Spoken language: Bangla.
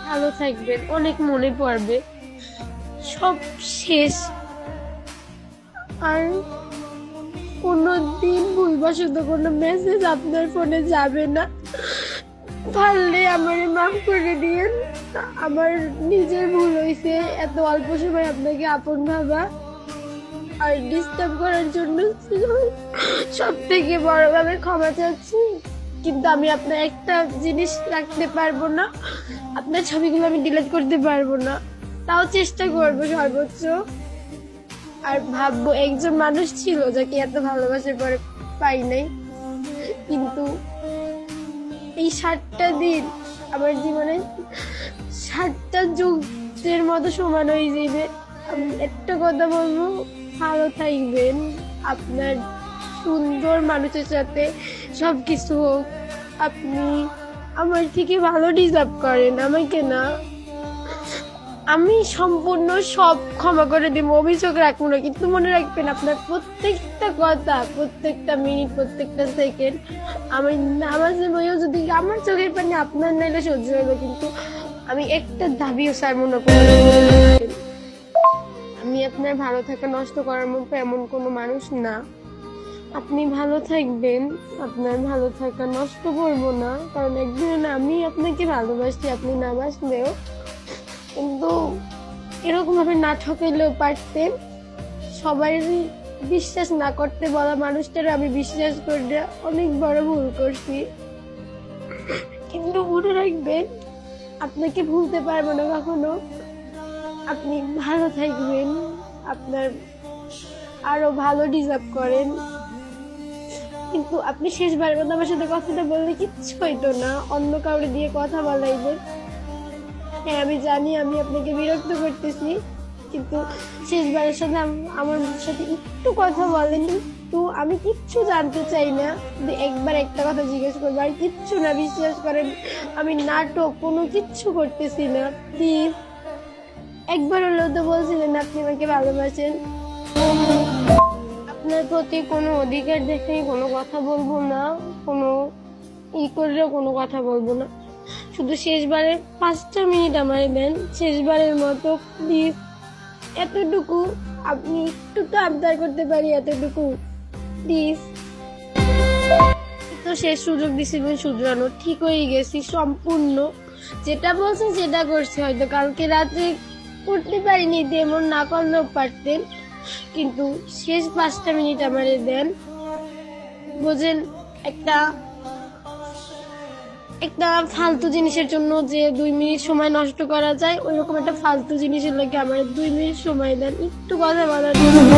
ভালো থাকবেন, অনেক মনে পড়বে। সব শেষ। আর কোনোদিন ভুলবশত কোনো মেসেজ আপনার ফোনে যাবে না। পারলে আমার মাফ করে দিয়েন। আমার নিজের ভুল হয়েছে, এত অল্প সময় আপনাকে আপন ভাবা আর ডিস্টার্ব করার জন্য। সব থেকে বড়ভাবে ক্ষমা চাচ্ছি। কিন্তু আমি আপনার একটা জিনিস রাখতে পারবো না, আপনার ছবিগুলো আমি ডিলিট করতে পারবো না। তাও চেষ্টা করবো সর্বোচ্চ। আর ভাববো একজন মানুষ ছিল যাকে এত ভালোবাসার পরে পাই নাই। কিন্তু এই 7টা দিন আমার জীবনে 7টা যুগের মতো সমান হয়ে যাবে। আমি একটা কথা বলবো, ভালো থাকবেন। আপনার সুন্দর মানুষের সাথে সবকিছু হোক। আপনি আমার থেকে ভালো ডিজার্ভ করেন, আমাকে না। আমি সম্পূর্ণ সব ক্ষমা করে দেবো, অভিযোগ রাখবো না। কিন্তু মনে রাখবেন, আপনার প্রত্যেকটা কথা, প্রত্যেকটা মিনিট, প্রত্যেকটা সেকেন্ড আমি নামাজে বইও যদি আমার চোখের পানি আপনার নাইলে সহ্য হবে, কিন্তু আমি একটা দাবিও ছাড়বো না। আমি আপনার ভালো থাকা নষ্ট করার মতো এমন কোনো মানুষ না। আপনি ভালো থাকবেন, আপনার ভালো থাকা নষ্ট করবো না। কারণ একদিন আমি আপনাকে ভালোবাসি, আপনি না বাসলেও। কিন্তু এরকম ভাবে না ঠকাইলেও পারতেন। সবাই বিশ্বাস না করতে বলা মানুষটার আমি বিশ্বাস করে অনেক বড় ভুল করছি। কিন্তু মনে রাখবেন, আপনাকে ভুলতে পারবো না কখনো। আপনি ভালো থাকবেন, আপনার আরো ভালো ডিজার্ভ করেন। কিন্তু আপনি শেষবারের মতো আমার সাথে কথাটা বললে কিচ্ছু হইতো না, অন্য কাউরে দিয়ে কথা বলাইবেন। হ্যাঁ, আমি জানি আমি আপনাকে বিরক্ত করতেছি, কিন্তু শেষবারের সাথে আমার সাথে একটু কথা বলেন। কিন্তু আমি কিচ্ছু জানতে চাই না, একবার একটা কথা জিজ্ঞেস করবো, আর কিচ্ছু না। বিশ্বাস করেন, আমি নাটক কোনো কিচ্ছু করতেছি না। প্লিজ একবার হলেও তো বলছিলেন আপনি আমাকে ভালোবাসেন। আপনার প্রতি কোনো অধিকার দেখে কোনো কথা বলবো না, কোনো করলেও কোনো কথা বলবো না। শুধু শেষবারের 5টা মিনিট আমার দেন, শেষবারের মতো প্লিজ। এতটুকু আপনি একটু তো আবদার করতে পারি, এতটুকু প্লিজ। তো শেষ সুযোগ দিছিলেন শুধরানো, ঠিক হয়ে গেছি সম্পূর্ণ। যেটা বলছেন সেটা করছি। হয়তো কালকে রাতে করতে পারিনি, তেমন না করলেও পারতেন। কিন্তু শেষ 5টা মিনিট আমারে দেন। বোঝেন, একটা ফালতু জিনিসের জন্য যে 2 মিনিট সময় নষ্ট করা যায়, ওইরকম একটা ফালতু জিনিসের লাগে আমার 2 মিনিট সময় দেন, একটু কথা বলার জন্য।